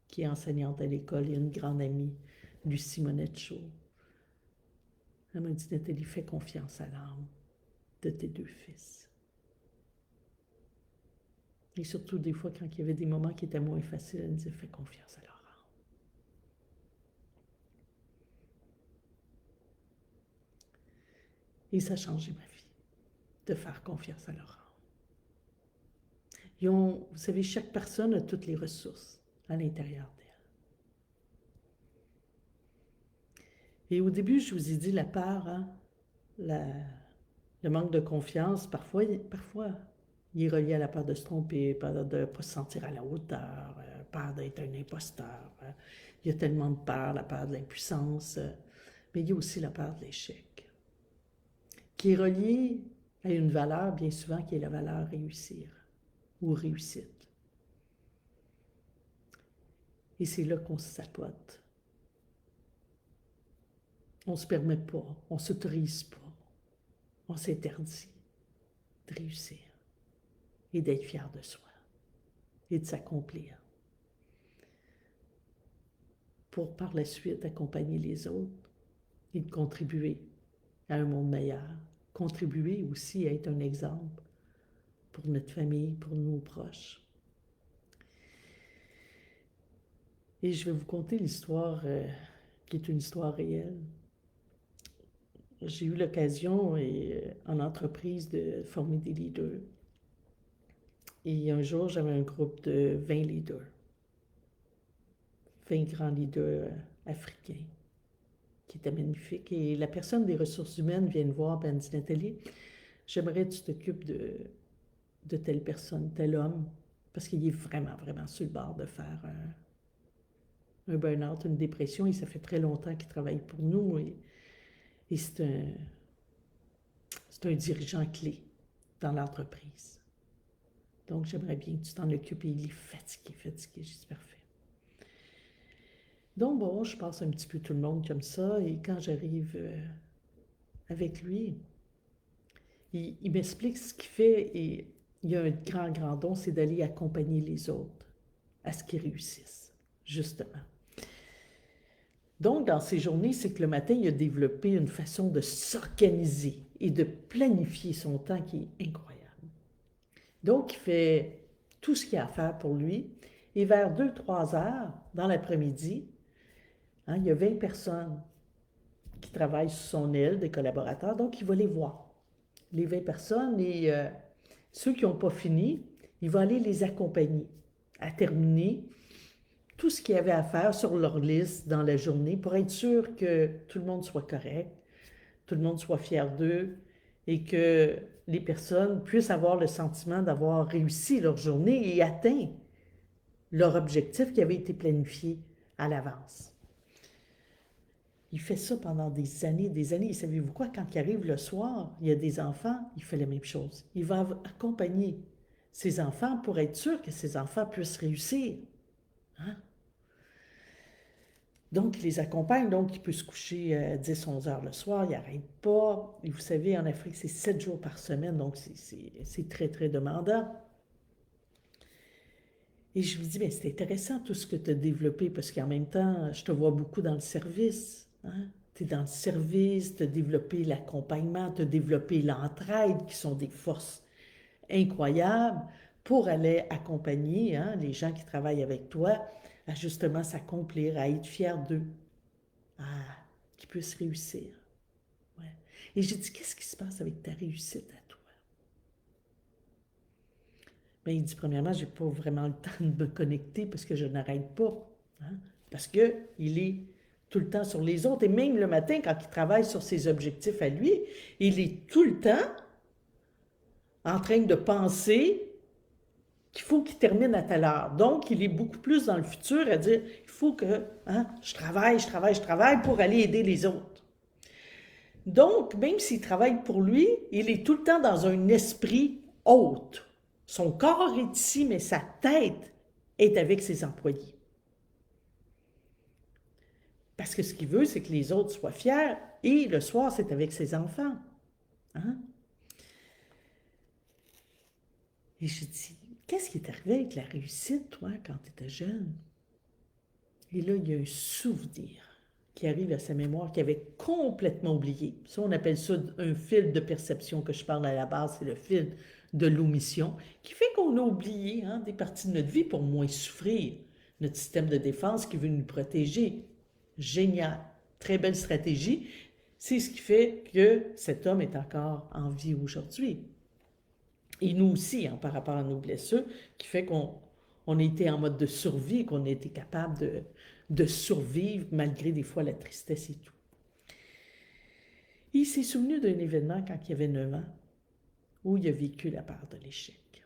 qui est enseignante à l'école, et une grande amie, Lucie Monette-Chaud. Elle m'a dit, Nathalie, fais confiance à l'âme de tes deux fils. Et surtout, des fois, quand il y avait des moments qui étaient moins faciles, elle me disait, fais confiance à leur âme. Et ça a changé ma vie, de faire confiance à Laurent. Vous savez, chaque personne a toutes les ressources à l'intérieur d'elle. Et au début, je vous ai dit la peur, hein, le manque de confiance, parfois, il est relié à la peur de se tromper, peur de ne pas se sentir à la hauteur, peur d'être un imposteur. Il y a tellement de peur, la peur de l'impuissance, mais il y a aussi la peur de l'échec, qui est reliée à une valeur, bien souvent, qui est la valeur réussir ou réussite. Et c'est là qu'on se sapote. On ne se permet pas, on ne s'autorise pas, on s'interdit de réussir et d'être fier de soi et de s'accomplir pour par la suite accompagner les autres et de contribuer à un monde meilleur, contribuer aussi à être un exemple pour notre famille, pour nos proches. Et je vais vous conter l'histoire qui est une histoire réelle. J'ai eu l'occasion en entreprise de former des leaders. Et un jour, j'avais un groupe de 20 leaders, 20 grands leaders africains, qui étaient magnifiques. Et la personne des ressources humaines vient me voir et elle me dit, Nathalie, j'aimerais que tu t'occupes de telle personne, tel homme, parce qu'il est vraiment, vraiment sur le bord de faire un burn-out, une dépression, et ça fait très longtemps qu'il travaille pour nous, et c'est un dirigeant clé dans l'entreprise. Donc, j'aimerais bien que tu t'en occupes, et il est fatigué, j'ai dit, parfait. Donc, bon, je passe un petit peu tout le monde comme ça, et quand j'arrive avec lui, il m'explique ce qu'il fait, et il y a un grand, grand don, c'est d'aller accompagner les autres à ce qu'ils réussissent, justement. Donc, dans ces journées, c'est que le matin, il a développé une façon de s'organiser et de planifier son temps qui est incroyable. Donc, il fait tout ce qu'il y a à faire pour lui, et vers 2-3 heures, dans l'après-midi, hein, il y a 20 personnes qui travaillent sous son aile, des collaborateurs, donc il va les voir, les 20 personnes, et ceux qui n'ont pas fini, il va aller les accompagner à terminer tout ce qu'il y avait à faire sur leur liste dans la journée pour être sûr que tout le monde soit correct, tout le monde soit fier d'eux et que les personnes puissent avoir le sentiment d'avoir réussi leur journée et atteint leur objectif qui avait été planifié à l'avance. Il fait ça pendant des années, et savez-vous quoi, quand il arrive le soir, il y a des enfants, il fait la même chose. Il va accompagner ses enfants pour être sûr que ses enfants puissent réussir. Hein? Donc, il les accompagne, donc il peut se coucher à 10-11 heures le soir, il n'arrête pas. Et vous savez, en Afrique, c'est 7 jours par semaine, donc c'est très, très demandant. Et je lui dis, bien, c'est intéressant tout ce que tu as développé, parce qu'en même temps, je te vois beaucoup dans le service. Hein? Tu es dans le service, tu as développé l'accompagnement, tu as développé l'entraide, qui sont des forces incroyables pour aller accompagner les gens qui travaillent avec toi à justement s'accomplir, à être fiers d'eux, qu'ils puissent réussir. Ouais. Et j'ai dit, qu'est-ce qui se passe avec ta réussite à toi? Bien, il dit, premièrement, je n'ai pas vraiment le temps de me connecter parce que je n'arrête pas. Hein? Parce qu'il est tout le temps sur les autres. Et même le matin, quand il travaille sur ses objectifs à lui, il est tout le temps en train de penser qu'il faut qu'il termine à telle heure. Donc, il est beaucoup plus dans le futur à dire, il faut que je travaille pour aller aider les autres. Donc, même s'il travaille pour lui, il est tout le temps dans un esprit autre. Son corps est ici, mais sa tête est avec ses employés. Parce que ce qu'il veut, c'est que les autres soient fiers, et le soir, c'est avec ses enfants. Hein? Et je dis, qu'est-ce qui est arrivé avec la réussite, toi, quand tu étais jeune? Et là, il y a un souvenir qui arrive à sa mémoire qu'il avait complètement oublié. Ça, on appelle ça un fil de perception que je parle à la base, c'est le fil de l'omission, qui fait qu'on a oublié des parties de notre vie pour moins souffrir. Notre système de défense qui veut nous protéger. Génial. Très belle stratégie. C'est ce qui fait que cet homme est encore en vie aujourd'hui. Et nous aussi, hein, par rapport à nos blessures, qui fait qu'on était en mode de survie, qu'on a été capable de survivre malgré des fois la tristesse et tout. Il s'est souvenu d'un événement quand il avait 9 ans, où il a vécu la peur de l'échec.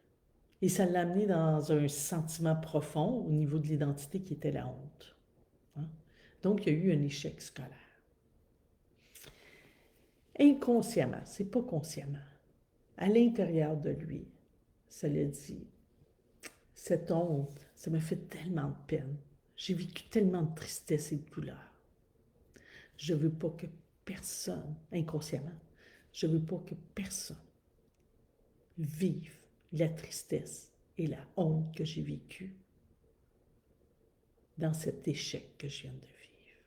Et ça l'a amené dans un sentiment profond au niveau de l'identité qui était la honte. Hein? Donc, il y a eu un échec scolaire. Inconsciemment, c'est pas consciemment, à l'intérieur de lui, ça l'a dit, cette honte, ça m'a fait tellement de peine. J'ai vécu tellement de tristesse et de douleur. Je veux pas que personne, inconsciemment, je veux pas que personne vive la tristesse et la honte que j'ai vécue dans cet échec que je viens de vivre.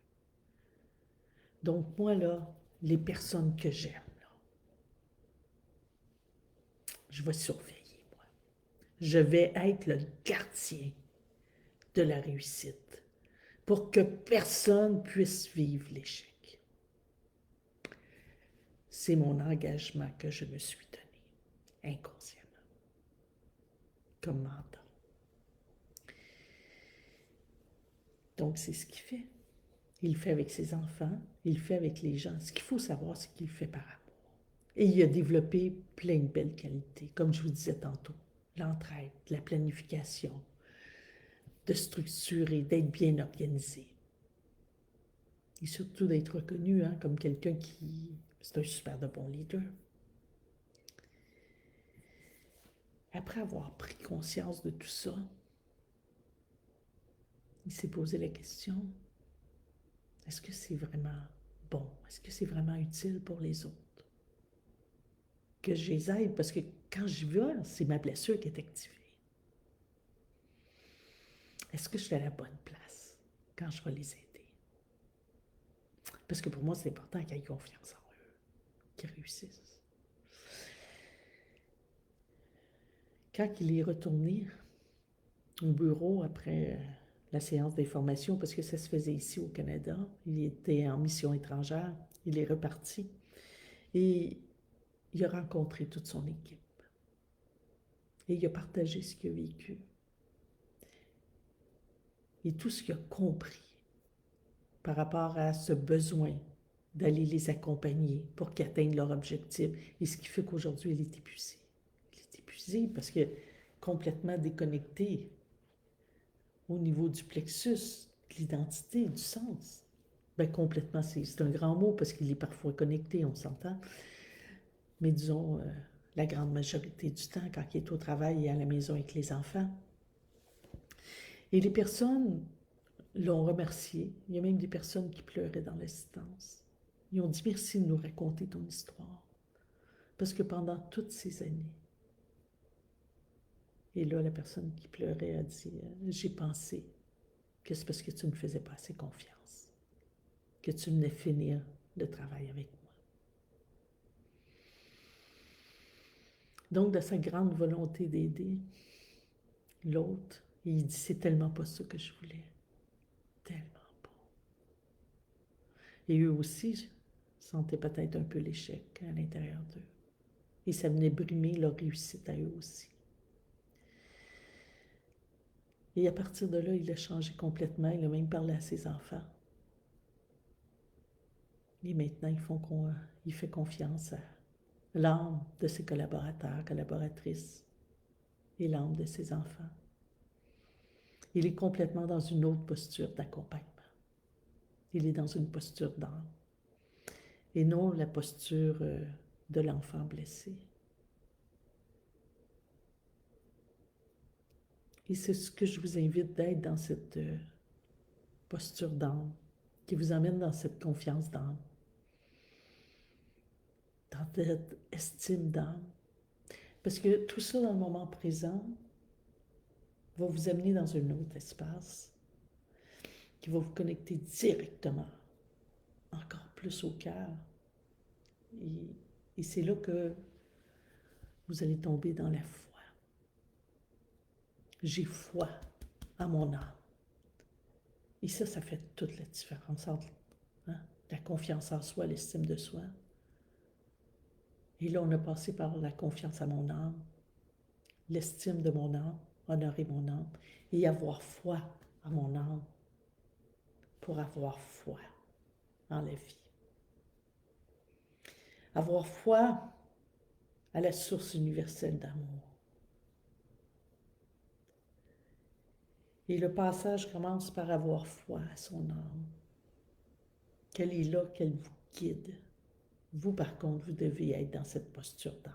Donc moi, là, les personnes que j'aime, là, je vais surveiller, moi. Je vais être le gardien de la réussite pour que personne puisse vivre l'échec. C'est mon engagement que je me suis donné, inconsciemment, comme mentor. Donc, c'est ce qu'il fait. Il le fait avec ses enfants, il le fait avec les gens. Ce qu'il faut savoir, c'est qu'il le fait par amour. Et il a développé plein de belles qualités, comme je vous disais tantôt. L'entraide, la planification, de structurer, d'être bien organisé. Et surtout d'être reconnu hein, comme quelqu'un qui... C'est un super de bon leader. Après avoir pris conscience de tout ça, il s'est posé la question, est-ce que c'est vraiment bon? Est-ce que c'est vraiment utile pour les autres? Que je les aide, parce que quand j'y vais, c'est ma blessure qui est activée. Est-ce que je suis à la bonne place quand je vais les aider? Parce que pour moi, c'est important qu'ils aient confiance en eux, qu'ils réussissent. Quand il est retourné au bureau après la séance d'information, parce que ça se faisait ici au Canada, il était en mission étrangère, il est reparti et il a rencontré toute son équipe. Et il a partagé ce qu'il a vécu. Et tout ce qu'il a compris par rapport à ce besoin d'aller les accompagner pour qu'ils atteignent leur objectif. Et ce qui fait qu'aujourd'hui, il est épuisé. Il est épuisé parce que complètement déconnecté au niveau du plexus, de l'identité, du sens. Ben complètement, c'est un grand mot parce qu'il est parfois connecté, on s'entend. Mais disons, la grande majorité du temps, quand il est au travail et à la maison avec les enfants. Et les personnes l'ont remercié. Il y a même des personnes qui pleuraient dans l'assistance. Ils ont dit merci de nous raconter ton histoire. Parce que pendant toutes ces années, et là, la personne qui pleurait a dit j'ai pensé que c'est parce que tu ne me faisais pas assez confiance, que tu venais finir le travail avec moi. Donc, de sa grande volonté d'aider l'autre, il dit c'est tellement pas ça que je voulais. Tellement pas. Et eux aussi sentaient peut-être un peu l'échec à l'intérieur d'eux. Et ça venait brimer leur réussite à eux aussi. Et à partir de là, il a changé complètement. Il a même parlé à ses enfants. Et maintenant, il fait confiance à l'âme de ses collaborateurs, collaboratrices et l'âme de ses enfants. Il est complètement dans une autre posture d'accompagnement. Il est dans une posture d'âme et non la posture de l'enfant blessé. Et c'est ce que je vous invite d'être dans cette posture d'âme qui vous amène dans cette confiance d'âme, dans cette estime d'âme. Parce que tout ça dans le moment présent va vous amener dans un autre espace qui va vous connecter directement, encore plus au cœur. Et c'est là que vous allez tomber dans la foi. J'ai foi à mon âme. Et ça fait toute la différence entre, hein? la confiance en soi, l'estime de soi. Et là, on a passé par la confiance à mon âme, l'estime de mon âme, honorer mon âme, et avoir foi à mon âme pour avoir foi en la vie. Avoir foi à la source universelle d'amour. Et le passage commence par avoir foi à son âme, qu'elle est là, qu'elle vous guide. Vous, par contre, vous devez être dans cette posture d'âme.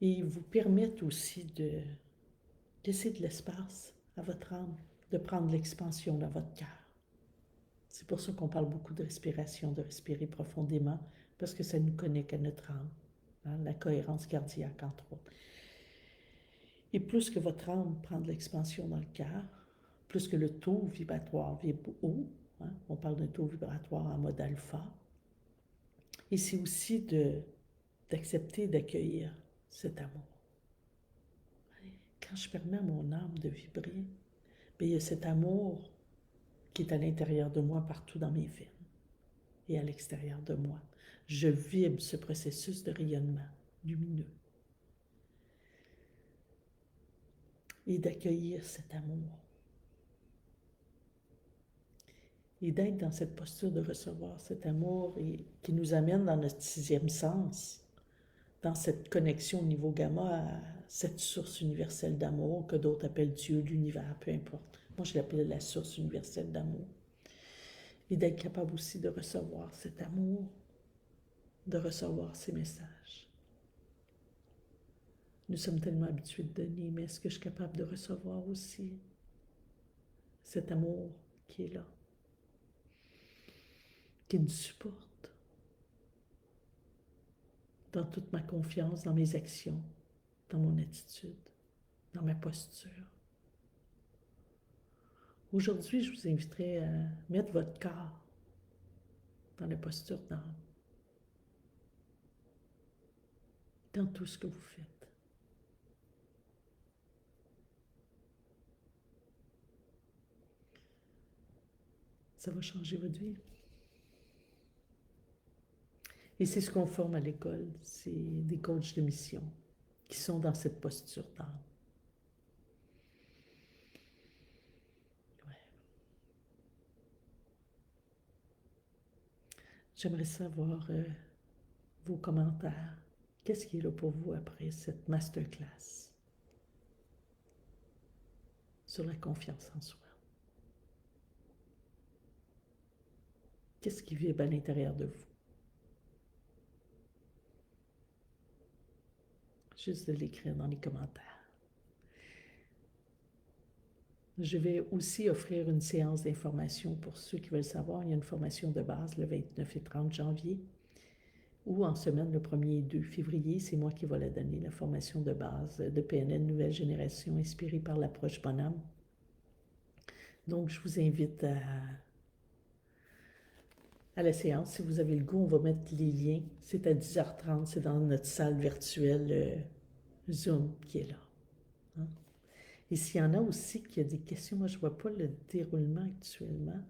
Et vous permettre aussi de laisser de l'espace à votre âme, de prendre l'expansion dans votre cœur. C'est pour ça qu'on parle beaucoup de respiration, de respirer profondément, parce que ça nous connecte à notre âme, hein, la cohérence cardiaque entre autres. Et plus que votre âme prend de l'expansion dans le cœur, plus que le taux vibratoire vibre haut, hein, on parle d'un taux vibratoire en mode alpha, et c'est aussi d'accepter, d'accueillir cet amour. Quand je permets à mon âme de vibrer, bien, il y a cet amour qui est à l'intérieur de moi, partout dans mes veines et à l'extérieur de moi. Je vibre ce processus de rayonnement lumineux et d'accueillir cet amour et d'être dans cette posture de recevoir cet amour et qui nous amène dans notre sixième sens, dans cette connexion au niveau gamma à cette source universelle d'amour que d'autres appellent Dieu, l'univers, peu importe. Moi, je l'appelle la source universelle d'amour. Et d'être capable aussi de recevoir cet amour, de recevoir ces messages. Nous sommes tellement habitués de donner, mais est-ce que je suis capable de recevoir aussi cet amour qui est là, qui nous supporte dans toute ma confiance, dans mes actions, dans mon attitude, dans ma posture. Aujourd'hui, je vous inviterai à mettre votre corps dans la posture d'âme, dans tout ce que vous faites. Ça va changer votre vie. Et c'est ce qu'on forme à l'école, c'est des coachs de mission qui sont dans cette posture d'âme. Ouais. J'aimerais savoir vos commentaires. Qu'est-ce qui est là pour vous après cette masterclass sur la confiance en soi? Qu'est-ce qui vibre à l'intérieur de vous? Juste de l'écrire dans les commentaires. Je vais aussi offrir une séance d'information pour ceux qui veulent savoir. Il y a une formation de base le 29 et 30 janvier ou en semaine le 1er et 2 février. C'est moi qui vais la donner, la formation de base de PNL Nouvelle Génération inspirée par l'approche bonhomme. Donc, je vous invite à la séance. Si vous avez le goût, on va mettre les liens. C'est à 10h30, c'est dans notre salle virtuelle Zoom qui est là. Hein? Et s'il y en a aussi qui a des questions, moi je ne vois pas le déroulement actuellement.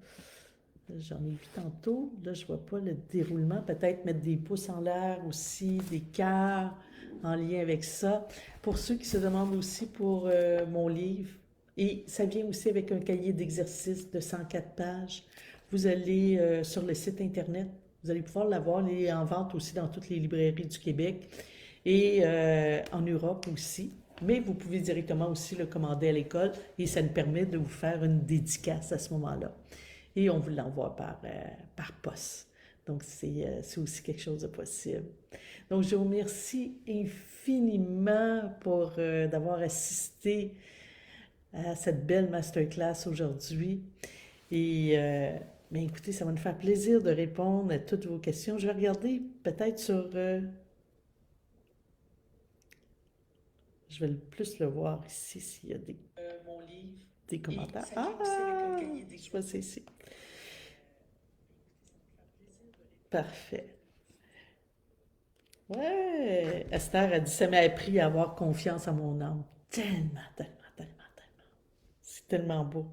J'en ai vu tantôt, là je ne vois pas le déroulement. Peut-être mettre des pouces en l'air aussi, des cœurs en lien avec ça. Pour ceux qui se demandent aussi pour mon livre, et ça vient aussi avec un cahier d'exercice de 104 pages. Vous allez sur le site internet, vous allez pouvoir l'avoir, il est en vente aussi dans toutes les librairies du Québec et en Europe aussi. Mais vous pouvez directement aussi le commander à l'école et ça nous permet de vous faire une dédicace à ce moment-là. Et on vous l'envoie par poste. Donc, c'est aussi quelque chose de possible. Donc, je vous remercie infiniment pour d'avoir assisté à cette belle masterclass aujourd'hui. Et mais écoutez, ça va nous faire plaisir de répondre à toutes vos questions. Je vais regarder peut-être sur... je vais plus le voir ici s'il y a mon livre, des commentaires. Ah, je vois c'est ici. Parfait. Ouais, Esther a dit, ça m'a appris à avoir confiance en mon âme. Tellement, tellement, tellement, tellement. C'est C'est tellement beau.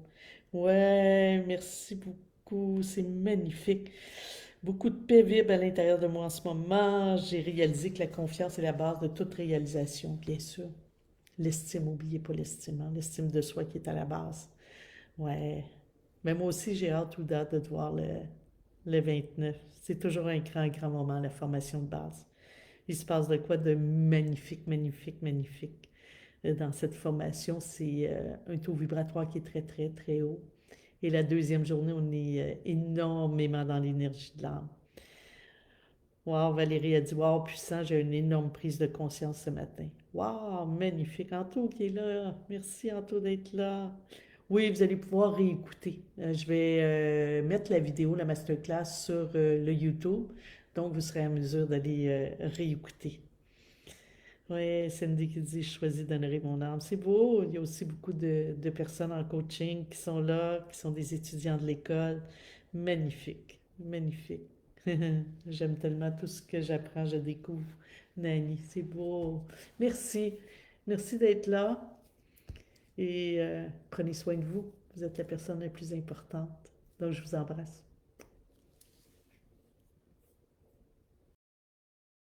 Ouais, merci beaucoup. C'est magnifique. Beaucoup de paix vibre à l'intérieur de moi en ce moment. J'ai réalisé que la confiance est la base de toute réalisation, bien sûr. L'estime, n'oubliez pas l'estime, hein, l'estime de soi qui est à la base. Ouais. Mais moi aussi, j'ai hâte ou date de te voir le 29. C'est toujours un grand, grand moment, la formation de base. Il se passe de quoi de magnifique, magnifique, magnifique. Dans cette formation, c'est un taux vibratoire qui est très, très, très haut. Et la deuxième journée, on est énormément dans l'énergie de l'âme. Wow, Valérie a dit, wow, puissant, j'ai une énorme prise de conscience ce matin. Wow, magnifique. Anto qui est là. Merci, Anto, d'être là. Oui, vous allez pouvoir réécouter. Je vais mettre la vidéo, la masterclass, sur le YouTube. Donc, vous serez en mesure d'aller réécouter. Oui, Cindy qui dit, je choisis d'honorer mon âme. C'est beau. Il y a aussi beaucoup de personnes en coaching qui sont là, qui sont des étudiants de l'école. Magnifique, magnifique. J'aime tellement tout ce que j'apprends, je découvre. Nani, c'est beau. Merci. Merci d'être là et prenez soin de vous. Vous êtes la personne la plus importante. Donc, je vous embrasse.